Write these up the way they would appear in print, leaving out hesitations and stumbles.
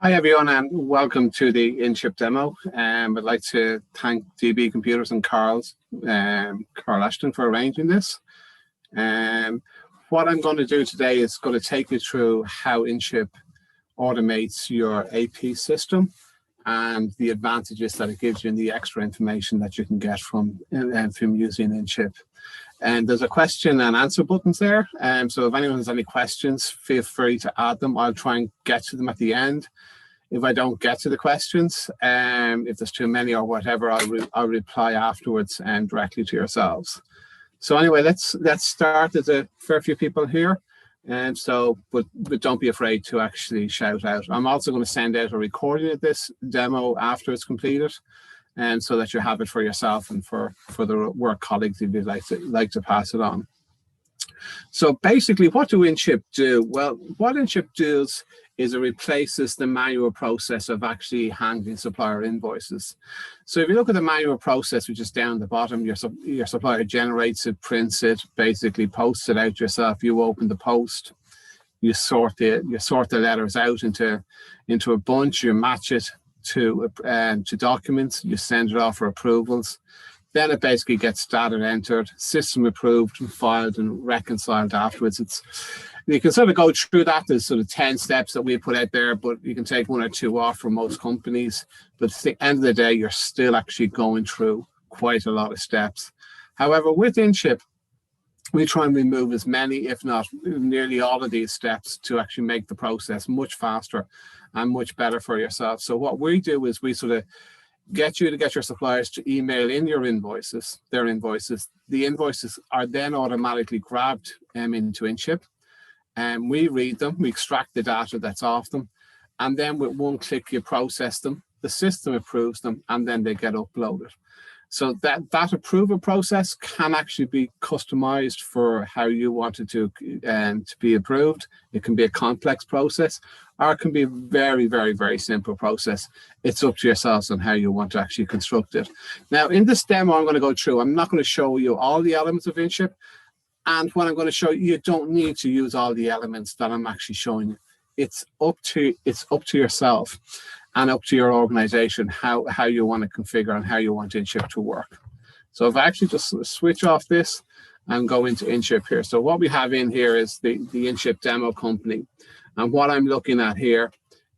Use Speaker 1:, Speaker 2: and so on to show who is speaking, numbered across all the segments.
Speaker 1: Hi everyone and welcome to the InShip Demo. I'd like to thank DB Computers and Carl Ashton for arranging this. What I'm going to do today is going to take you through how InShip automates your AP system and the advantages that it gives you and the extra information that you can get from using InShip. And there's a question and answer buttons there. So if anyone has any questions, feel free to add them. I'll try and get to them at the end. If I don't get to the questions, if there's too many or whatever, I'll reply afterwards and directly to yourselves. So anyway, let's start. There's a fair few people here. But don't be afraid to actually shout out. I'm also going to send out a recording of this demo after it's completed, and so that you have it for yourself and for the work colleagues if you'd like to pass it on. So basically, what do InShip do? Well, what InShip does is it replaces the manual process of actually handling supplier invoices. So if you look at the manual process, which is down the bottom, your supplier generates it, prints it, basically posts it out yourself. You open the post, you sort the letters out into a bunch, you match it to documents, you send it off for approvals. Then it basically gets data entered, system approved, and filed and reconciled afterwards. You can sort of go through that. There's sort of 10 steps that we put out there, but you can take one or two off for most companies. But at the end of the day, you're still actually going through quite a lot of steps. However, with InShip, we try and remove as many, if not nearly all of these steps to actually make the process much faster and much better for yourself. So what we do is we sort of get you to get your suppliers to email in your invoices, their invoices. The invoices are then automatically grabbed into InShip. And we read them, we extract the data that's off them, and then with one click you process them, the system approves them, and then they get uploaded. So that approval process can actually be customized for how you want it to be approved. It can be a complex process, or it can be a very, very, very simple process. It's up to yourselves on how you want to actually construct it. Now, in this demo I'm going to go through, I'm not going to show you all the elements of InShip. And what I'm going to show you, you don't need to use all the elements that I'm actually showing you. It's up to yourself and up to your organization how you want to configure and how you want InShip to work. So if I actually just switch off this and go into InShip here. So what we have in here is the InShip demo company. And what I'm looking at here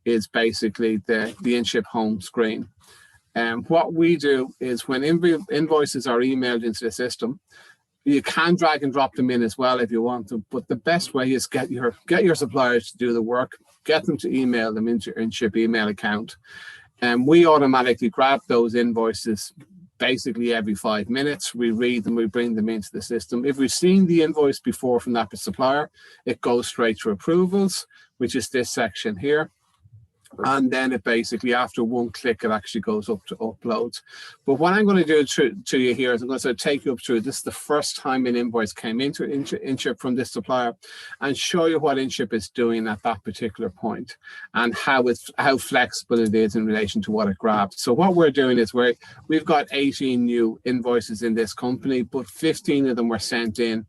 Speaker 1: is basically the InShip home screen. And what we do is when invoices are emailed into the system, you can drag and drop them in as well if you want to, but the best way is get your suppliers to do the work, get them to email them into your InShip email account. And we automatically grab those invoices basically every 5 minutes. We read them, we bring them into the system. If we've seen the invoice before from that supplier, it goes straight to approvals, which is this section here. And then it basically, after one click, it actually goes up to uploads. But what I'm going to do to you here is I'm going to take you up through, this is the first time an invoice came into InShip from this supplier, and show you what InShip is doing at that particular point and how flexible it is in relation to what it grabs. So what we're doing is we've got 18 new invoices in this company, but 15 of them were sent in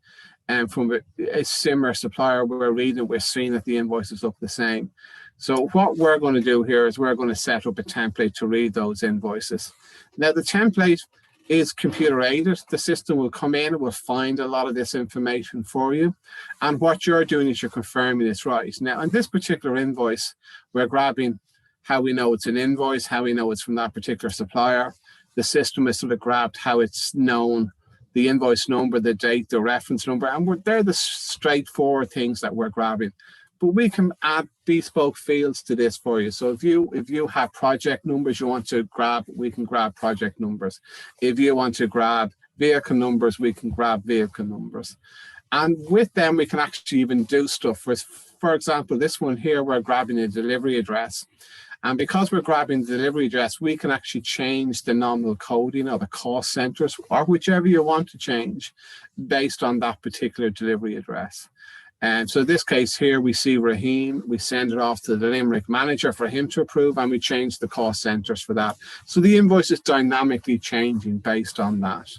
Speaker 1: from a similar supplier. We're reading, we're seeing that the invoices look the same. So what we're going to do here is we're going to set up a template to read those invoices. Now, the template is computer aided. The system will come in and will find a lot of this information for you. And what you're doing is you're confirming it's right. Now, on this particular invoice, we're grabbing how we know it's an invoice, how we know it's from that particular supplier. The system has sort of grabbed how it's known, the invoice number, the date, the reference number, and they're the straightforward things that we're grabbing. But we can add bespoke fields to this for you. So if you have project numbers you want to grab, we can grab project numbers. If you want to grab vehicle numbers, we can grab vehicle numbers. And with them, we can actually even do stuff. For example, this one here, we're grabbing a delivery address. And because we're grabbing the delivery address, we can actually change the nominal coding or the cost centers, or whichever you want to change based on that particular delivery address. And so in this case here, we see Raheem, we send it off to the Limerick manager for him to approve, and we change the cost centers for that. So the invoice is dynamically changing based on that.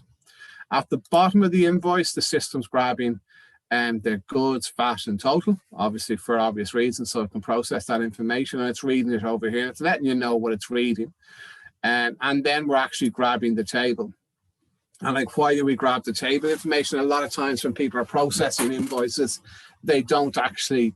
Speaker 1: At the bottom of the invoice, the system's grabbing the goods, VAT and total, obviously for obvious reasons, so it can process that information, and it's reading it over here. It's letting you know what it's reading. And then we're actually grabbing the table. And like, why do we grab the table information? A lot of times when people are processing invoices, they don't actually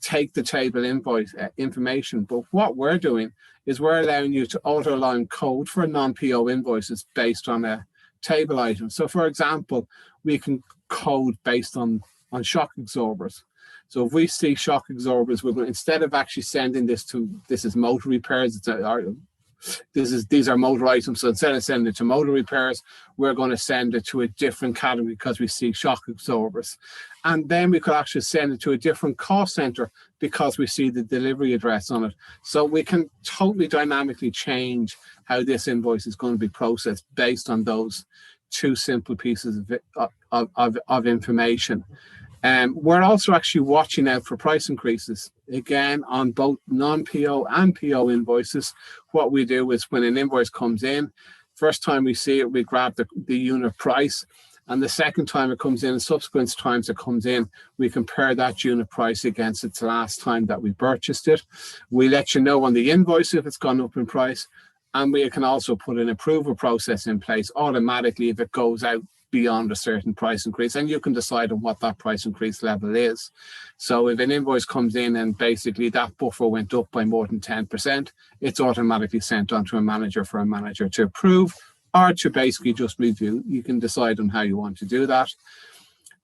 Speaker 1: take the table invoice information. But what we're doing is we're allowing you to auto-align code for non-PO invoices based on a table item. So for example, we can code based on shock absorbers. So if we see shock absorbers, we're going, instead of actually sending this to, this is motor repairs, these are motor items. So instead of sending it to motor repairs, we're going to send it to a different category because we see shock absorbers. And then we could actually send it to a different cost center because we see the delivery address on it. So we can totally dynamically change how this invoice is going to be processed based on those two simple pieces of information. We're also actually watching out for price increases. Again, on both non-PO and PO invoices, what we do is when an invoice comes in, first time we see it, we grab the unit price. And the second time it comes in, and subsequent times it comes in, we compare that unit price against its last time that we purchased it. We let you know on the invoice if it's gone up in price. And we can also put an approval process in place automatically if it goes out beyond a certain price increase, and you can decide on what that price increase level is. So if an invoice comes in and basically that buffer went up by more than 10%, it's automatically sent on to a manager for a manager to approve or to basically just review. You can decide on how you want to do that.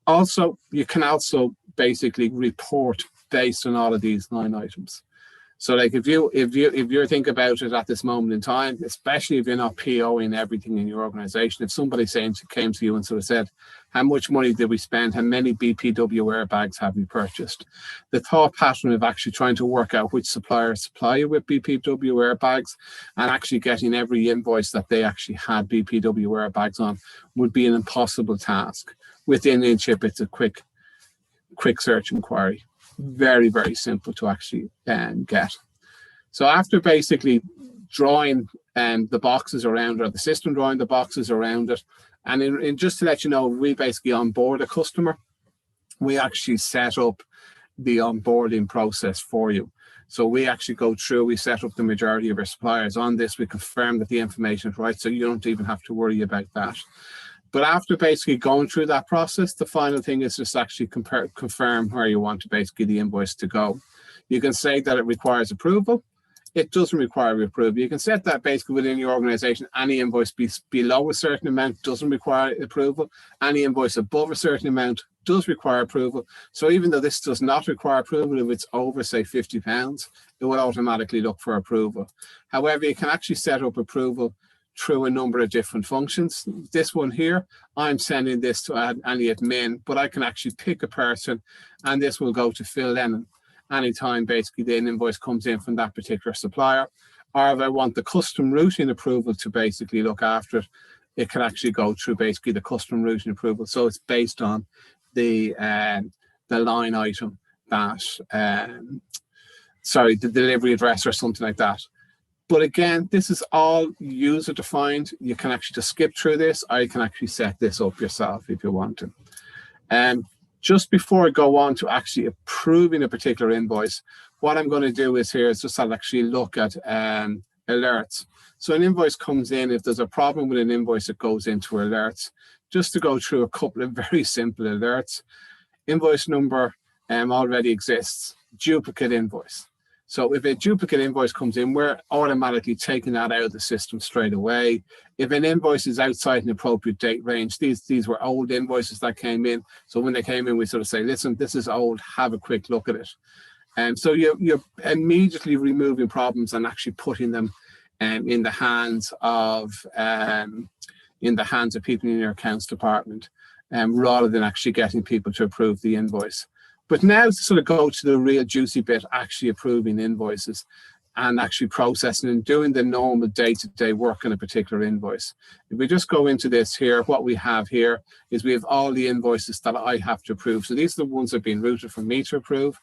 Speaker 1: Also, you can also basically report based on all of these 9 items. So like if you think about it at this moment in time, especially if you're not POing everything in your organization, if somebody came to you and sort of said, how much money did we spend? How many BPW airbags have we purchased? The thought pattern of actually trying to work out which suppliers supply you with BPW airbags and actually getting every invoice that they actually had BPW airbags on would be an impossible task. Within InShip, it's a quick search inquiry. Very, very simple to actually get. So after basically drawing the boxes around, or the system drawing the boxes around it, and just to let you know, we basically onboard a customer, we actually set up the onboarding process for you. So we actually go through, we set up the majority of our suppliers on this, we confirm that the information is right, so you don't even have to worry about that. But after basically going through that process, the final thing is just actually confirm where you want to basically the invoice to go. You can say that it requires approval. It doesn't require approval. You can set that basically within your organization. Any invoice below a certain amount doesn't require approval. Any invoice above a certain amount does require approval. So even though this does not require approval, if it's over, say, £50, it will automatically look for approval. However, you can actually set up approval through a number of different functions. This one here, I'm sending this to any admin, but I can actually pick a person and this will go to Phil Lennon anytime basically the invoice comes in from that particular supplier. Or if I want the custom routing approval to basically look after it, it can actually go through basically the custom routing approval. So it's based on the line item that, the delivery address or something like that. But again, this is all user defined. You can actually just skip through this, or you can actually set this up yourself if you want to. Just before I go on to actually approving a particular invoice, what I'm going to do is just I'll actually look at alerts. So an invoice comes in, if there's a problem with an invoice, it goes into alerts. Just to go through a couple of very simple alerts. Invoice number already exists, duplicate invoice. So if a duplicate invoice comes in, we're automatically taking that out of the system straight away. If an invoice is outside an appropriate date range, these were old invoices that came in. So when they came in, we sort of say, listen, this is old, have a quick look at it. And so you're immediately removing problems and actually putting them in the hands of people in your accounts department, rather than actually getting people to approve the invoice. But now to sort of go to the real juicy bit, actually approving invoices and actually processing and doing the normal day-to-day work on a particular invoice. If we just go into this here, what we have here is we have all the invoices that I have to approve. So these are the ones that have been routed for me to approve.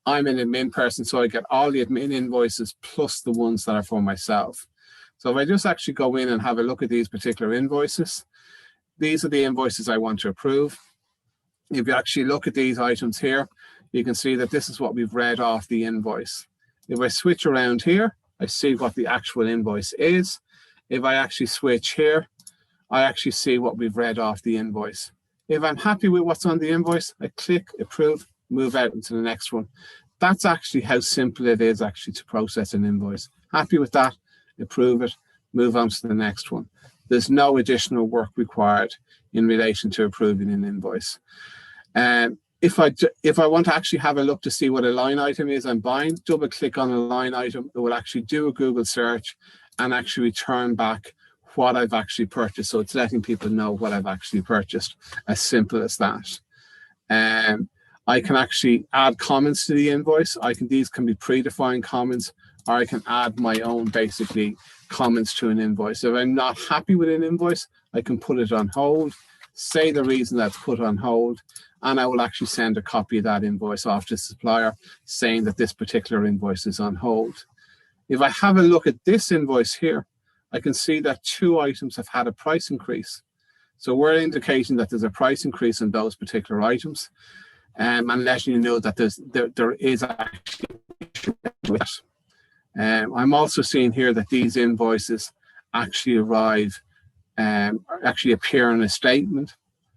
Speaker 1: I'm an admin person, so I get all the admin invoices plus the ones that are for myself. So if I just actually go in and have a look at these particular invoices, these are the invoices I want to approve. If you actually look at these items here, you can see that this is what we've read off the invoice. If I switch around here, I see what the actual invoice is. If I actually switch here, I actually see what we've read off the invoice. If I'm happy with what's on the invoice, I click approve, move out into the next one. That's actually how simple it is actually to process an invoice. Happy with that, approve it, move on to the next one. There's no additional work required in relation to approving an invoice. If I want to actually have a look to see what a line item is I'm buying, double click on a line item. It will actually do a Google search and actually return back what I've actually purchased. So it's letting people know what I've actually purchased, as simple as that. I can actually add comments to the invoice. These can be predefined comments, or I can add my own basically comments to an invoice. If I'm not happy with an invoice, I can put it on hold, say the reason that's put on hold, and I will actually send a copy of that invoice off to the supplier saying that this particular invoice is on hold. If I have a look at this invoice here, I can see that 2 items have had a price increase. So we're indicating that there's a price increase in those particular items, and letting you know that there is actually with it. I'm also seeing here that these invoices actually arrive, actually appear in a statement.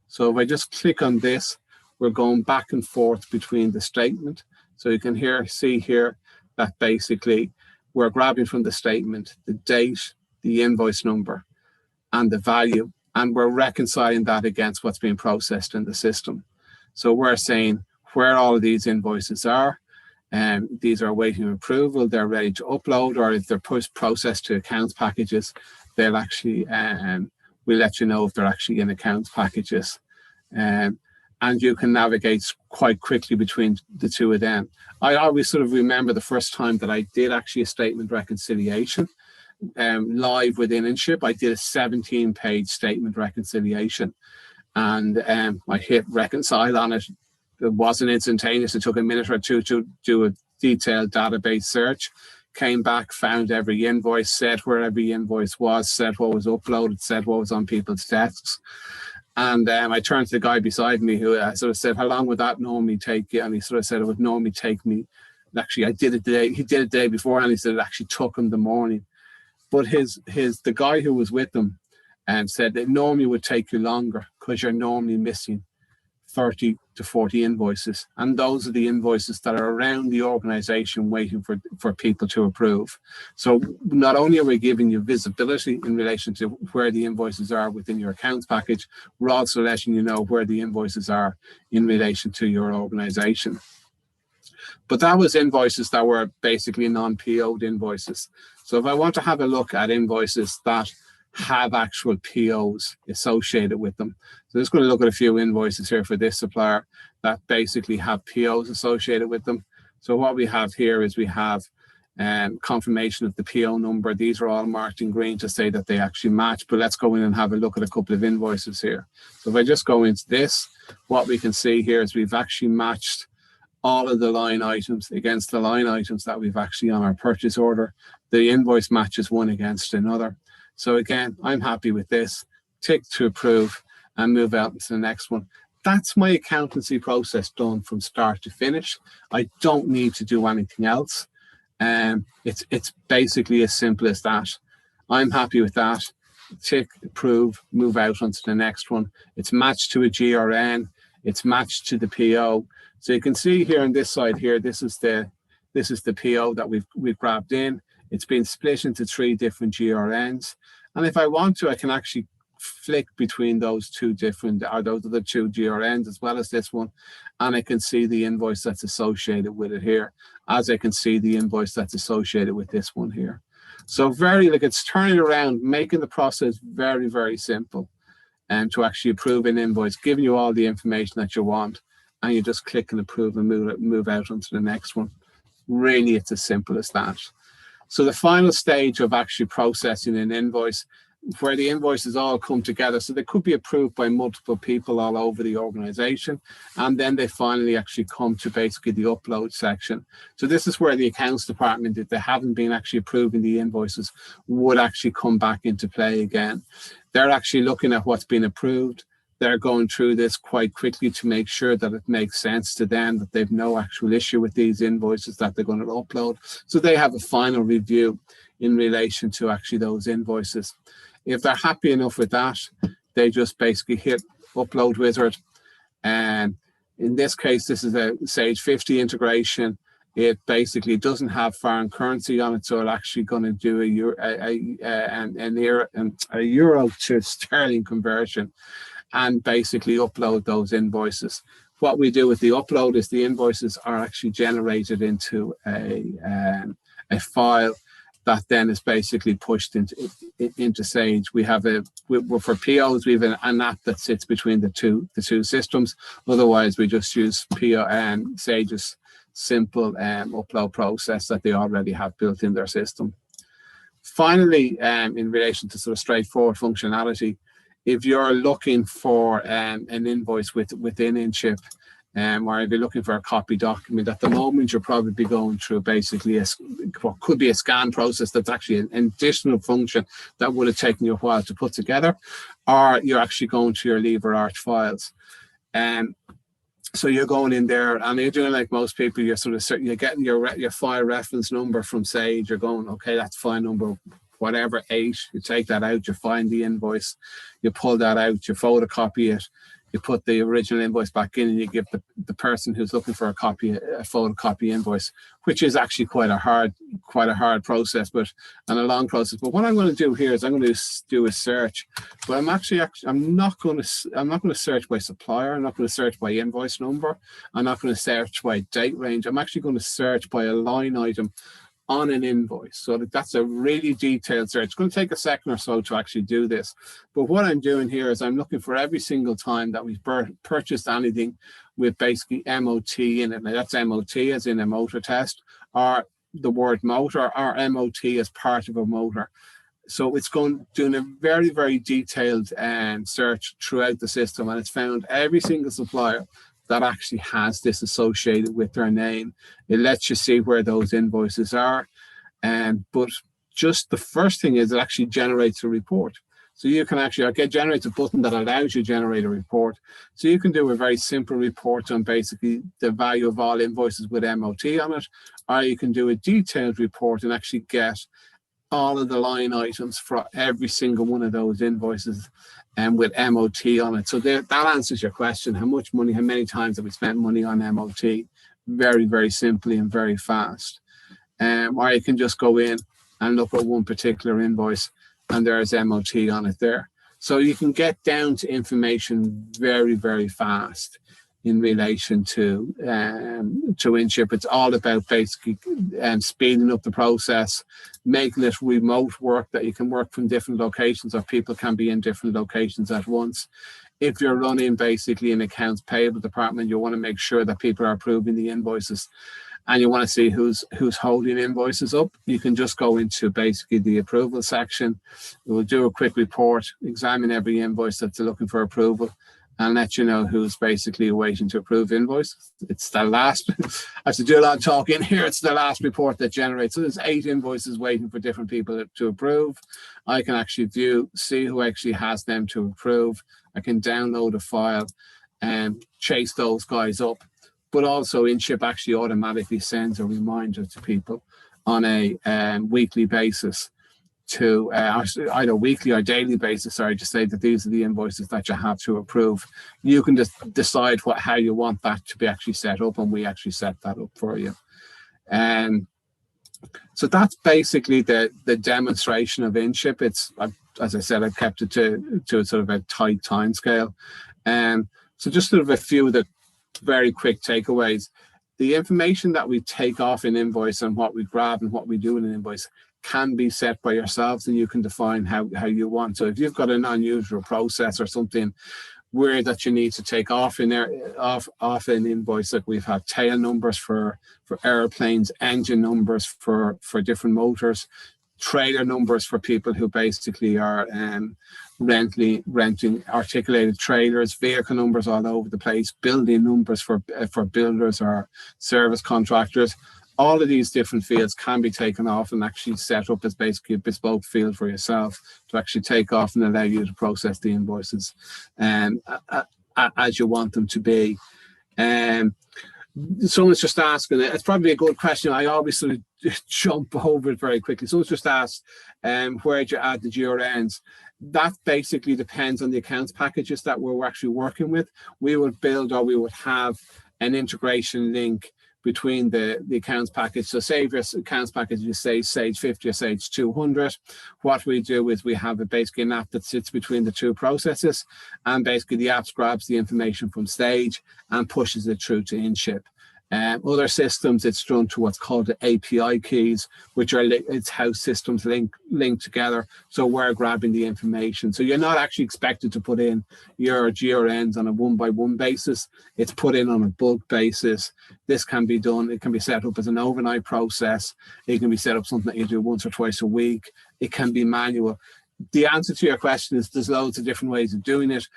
Speaker 1: So if I just click on this, we're going back and forth between the statement. So you can see here that basically we're grabbing from the statement the date, the invoice number, and the value, and we're reconciling that against what's being processed in the system. So we're saying where all of these invoices are, and these are awaiting approval, they're ready to upload, or if they're processed to accounts packages, they'll actually, we'll let you know if they're actually in accounts packages. And you can navigate quite quickly between the two of them. I always sort of remember the first time that I did actually a statement reconciliation live within InShip. I did a 17-page statement reconciliation, and I hit reconcile on it. It wasn't instantaneous. It took a minute or two to do a detailed database search. Came back, found every invoice, said where every invoice was, said what was uploaded, said what was on people's desks. And I turned to the guy beside me who sort of said, how long would that normally take you? And he sort of said, it would normally take me, actually I did it the day, he did it the day before, and he said it actually took him the morning. But the guy who was with him said it normally would take you longer because you're normally missing 30 to 40 invoices. And those are the invoices that are around the organization waiting for people to approve. So not only are we giving you visibility in relation to where the invoices are within your accounts package, we're also letting you know where the invoices are in relation to your organization. But that was invoices that were basically non-PO'd invoices. So if I want to have a look at invoices that have actual POs associated with them. So I'm just going to look at a few invoices here for this supplier that basically have POs associated with them. So what we have here is we have confirmation of the PO number. These are all marked in green to say that they actually match, but let's go in and have a look at a couple of invoices here. So if I just go into this, what we can see here is we've actually matched all of the line items against the line items that we've actually on our purchase order. The invoice matches one against another. So again, I'm happy with this. Tick to approve and move out into the next one. That's my accountancy process done from start to finish. I don't need to do anything else. It's basically as simple as that. I'm happy with that. Tick, approve, move out onto the next one. It's matched to a GRN. It's matched to the PO. So you can see here on this side here, this is the PO that we've grabbed in. It's been split into 3 different GRNs. And if I want to, I can actually flick between those two different, or those are the 2 GRNs as well as this one. And I can see the invoice that's associated with it here, as I can see the invoice that's associated with this one here. So it's turning around, making the process very, very simple to actually approve an invoice, giving you all the information that you want, and you just click and approve and move out onto the next one. Really, it's as simple as that. So the final stage of actually processing an invoice, where the invoices all come together, so they could be approved by multiple people all over the organization, and then they finally actually come to basically the upload section. So this is where the accounts department, if they haven't been actually approving the invoices, would actually come back into play again. They're actually looking at what's been approved. they're going through this quite quickly to make sure that it makes sense to them, that they've no actual issue with these invoices that they're going to upload. So they have a final review in relation to actually those invoices. If they're happy enough with that, they just basically hit upload wizard. And in this case, this is a Sage 50 integration. It basically doesn't have foreign currency on it, so it's actually going to do a euro to sterling conversion and basically upload those invoices. What we do with the upload is the invoices are actually generated into a file that then is basically pushed into Sage. We have for POs, we have an app that sits between the two systems. Otherwise, we just use PO and Sage's simple upload process that they already have built in their system. Finally, in relation to sort of straightforward functionality, if you're looking for an invoice within InShip, or if you're looking for a copy document, at the moment you're probably going through basically what could be a scan process that's actually an additional function that would have taken you a while to put together, or you're actually going to your lever arch files. So you're going in there and you're doing like most people, you're getting your file reference number from Sage. You're going, okay, that's file number whatever 8. You take that out, you find the invoice, you pull that out, you photocopy it, you put the original invoice back in, and you give the person who's looking for a photocopy invoice, which is actually quite a hard process, and a long process. But what I'm going to do here is I'm going to do a search, but I'm not going to search by supplier. I'm not going to search by invoice number. I'm not going to search by date range. I'm actually going to search by a line item on an invoice. So that's a really detailed search. It's going to take a second or so to actually do this. But what I'm doing here is I'm looking for every single time that we've purchased anything with basically MOT in it. Now that's MOT as in a motor test, or the word motor, or MOT as part of a motor. So it's doing a very, very detailed search throughout the system, and it's found every single supplier that actually has this associated with their name. It lets you see where those invoices are. But just the first thing is it actually generates a report. So you can actually generate a button that allows you to generate a report. So you can do a very simple report on basically the value of all invoices with MOT on it, or you can do a detailed report and actually get all of the line items for every single one of those invoices and with MOT on it. So that answers your question. How much money, how many times have we spent money on MOT? Very, very simply and very fast. Or you can just go in and look at one particular invoice and there's MOT on it there. So you can get down to information very, very fast in relation to InShip. It's all about basically speeding up the process, making it remote work, that you can work from different locations, or people can be in different locations at once. If you're running basically an accounts payable department, you want to make sure that people are approving the invoices, and you want to see who's holding invoices up. You can just go into basically the approval section. It will do a quick report, examine every invoice that's looking for approval, and let you know who's basically waiting to approve invoice. It's the last, I have to do a lot of talking here, it's the last report that generates. So there's 8 invoices waiting for different people to approve. I can actually see who actually has them to approve. I can download a file and chase those guys up. But also InShip actually automatically sends a reminder to people on a weekly basis, to either weekly or daily basis, sorry, to say that these are the invoices that you have to approve. You can just decide how you want that to be actually set up, and we actually set that up for you. So that's basically the demonstration of InShip. It's, as I said, I've kept it to sort of a tight time scale. So just sort of a few of the very quick takeaways. The information that we take off an invoice and what we grab and what we do in an invoice can be set by yourselves, and you can define how you want. So if you've got an unusual process or something weird that you need to take off an invoice, like we've had tail numbers for airplanes, engine numbers for different motors, trailer numbers for people who basically are renting articulated trailers, vehicle numbers all over the place, building numbers for builders or service contractors. all of these different fields can be taken off and actually set up as basically a bespoke field for yourself to actually take off and allow you to process the invoices as you want them to be. Someone's just asking, it's probably a good question. I always sort of jump over it very quickly. Someone's just asked, where do you add the GRNs? That basically depends on the accounts packages that we're actually working with. We would build, or we would have an integration link between the accounts package. So say if your accounts package is say Sage 50 or Sage 200, what we do is we have basically an app that sits between the two processes, and basically the app grabs the information from Sage and pushes it through to InShip. Other systems, it's done to what's called the API keys, which are it's how systems link together. So we're grabbing the information. So you're not actually expected to put in your GRNs on a one-by-one basis. It's put in on a bulk basis. This can be done. It can be set up as an overnight process. It can be set up something that you do once or twice a week. It can be manual. The answer to your question is there's loads of different ways of doing it.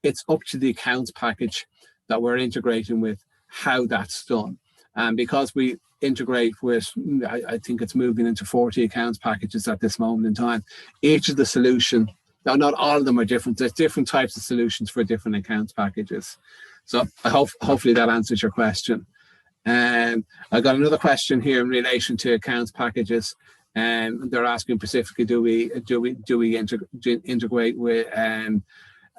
Speaker 1: It's up to the accounts package that we're integrating with how that's done. And because we integrate with, I think it's moving into 40 accounts packages at this moment in time, each of the solution, now not all of them are different, there's different types of solutions for different accounts packages. So I hopefully that answers your question. I got another question here in relation to accounts packages, and they're asking specifically, do we integrate with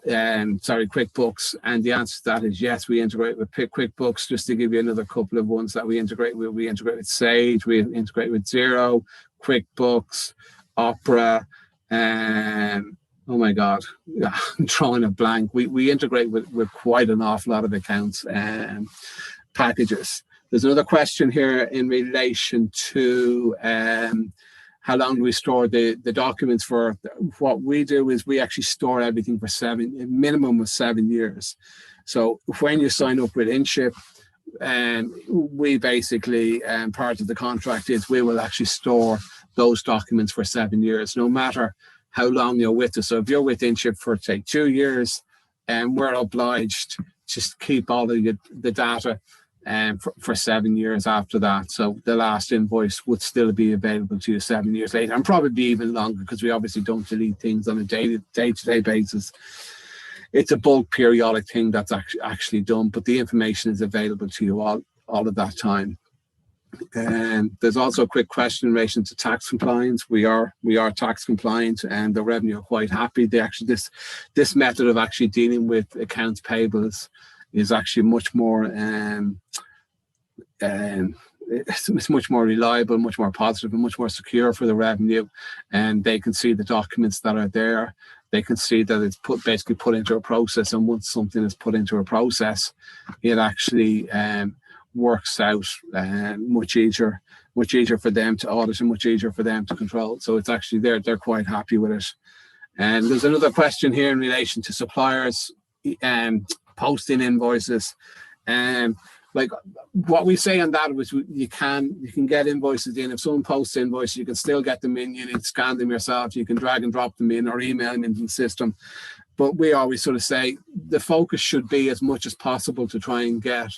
Speaker 1: QuickBooks? And the answer to that is yes, we integrate with QuickBooks. Just to give you another couple of ones that we integrate with Sage, we integrate with Xero, QuickBooks, Opera, oh my God, I'm drawing a blank. We integrate with quite an awful lot of accounts packages. There's another question here in relation to how long do we store the documents for? What we do is we actually store everything for a minimum of 7 years. So when you sign up with InShip, we basically, part of the contract is we will actually store those documents for 7 years, no matter how long you're with us. So if you're with InShip for say 2 years, we're obliged to keep all of the data for 7 years after that. So the last invoice would still be available to you 7 years later, and probably even longer, because we obviously don't delete things on a day-to-day basis. It's a bulk periodic thing that's actually done, but the information is available to you all of that time. And there's also a quick question in relation to tax compliance. We are tax compliant, and the revenue are quite happy. They actually this method of actually dealing with accounts payables is actually much more it's much more reliable, much more positive, and much more secure for the revenue. And they can see the documents that are there. They can see that it's basically put into a process, and once something is put into a process, it actually works out much easier for them to audit and much easier for them to control. So it's actually they're quite happy with it. And there's another question here in relation to suppliers posting invoices. Like what we say on that was you can get invoices in. If someone posts invoices, you can still get them in. You need to scan them yourself. You can drag and drop them in or email them into the system. But we always sort of say the focus should be as much as possible to try and get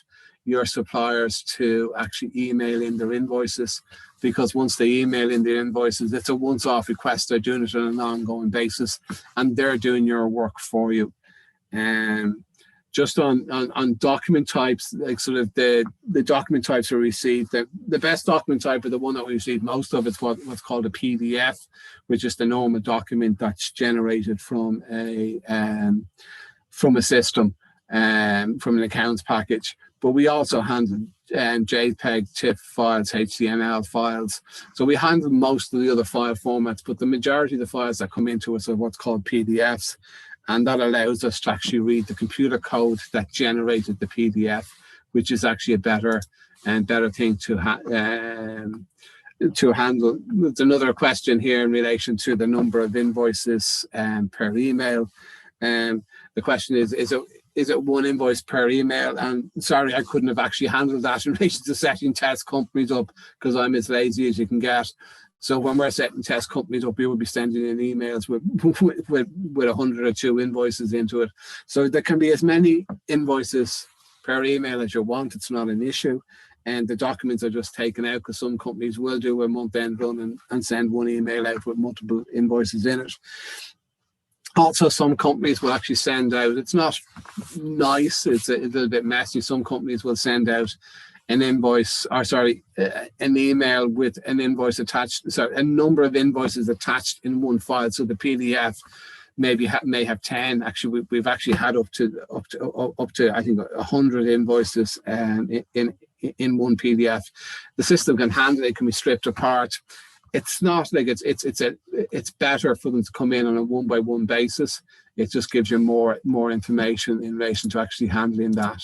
Speaker 1: your suppliers to actually email in their invoices, because once they email in their invoices, it's a once-off request. They're doing it on an ongoing basis, and they're doing your work for you. Just on document types, like sort of the document types are received. The best document type, or the one that we receive most of, it's what's called a PDF, which is the normal document that's generated from a system, from an accounts package. But we also handle JPEG, TIFF files, HTML files. So we handle most of the other file formats, but the majority of the files that come into us are what's called PDFs. And that allows us to actually read the computer code that generated the PDF, which is actually a better thing to handle. There's another question here in relation to the number of invoices per email. The question is it one invoice per email? And sorry, I couldn't have actually handled that in relation to setting test companies up, because I'm as lazy as you can get. So when we're setting test companies up, we will be sending in emails with 100 or 2 invoices into it. So there can be as many invoices per email as you want. It's not an issue. and the documents are just taken out, because some companies will do a month-end run and send one email out with multiple invoices in it. Also, some companies will actually send out, it's not nice, it's a little bit messy. Some companies will send out an invoice, or sorry, an email with an invoice attached, sorry, a number of invoices attached in one file. So the PDF may have 10. Actually, we've actually had up to I think 100 invoices in one PDF. The system can handle it. It can be stripped apart. It's not like it's better for them to come in on a one-by-one basis. It just gives you more information in relation to actually handling that.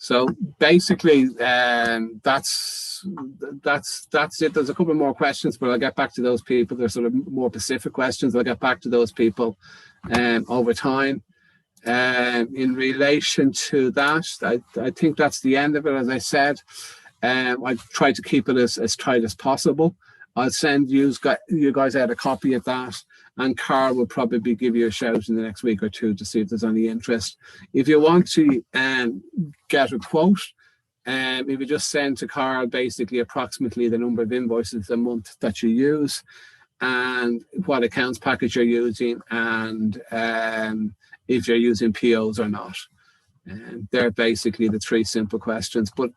Speaker 1: So basically, that's it. There's a couple more questions, but I'll get back to those people. They're sort of more specific questions. I'll get back to those people over time. In relation to that, I think that's the end of it. As I said, I try to keep it as tight as possible. I'll send you guys out a copy of that, and Carl will probably give you a shout in the next week or two to see if there's any interest. If you want to get a quote, if you just send to Carl basically approximately the number of invoices a month that you use, and what accounts package you're using, and if you're using POs or not. And they're basically the three simple questions, but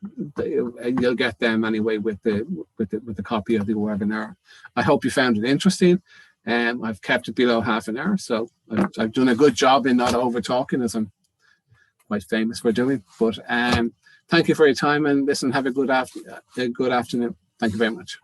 Speaker 1: you'll get them anyway with the copy of the webinar. I hope you found it interesting. I've kept it below half an hour, so I've done a good job in not over talking, as I'm quite famous for doing. But thank you for your time, and listen, have a good afternoon. Thank you very much.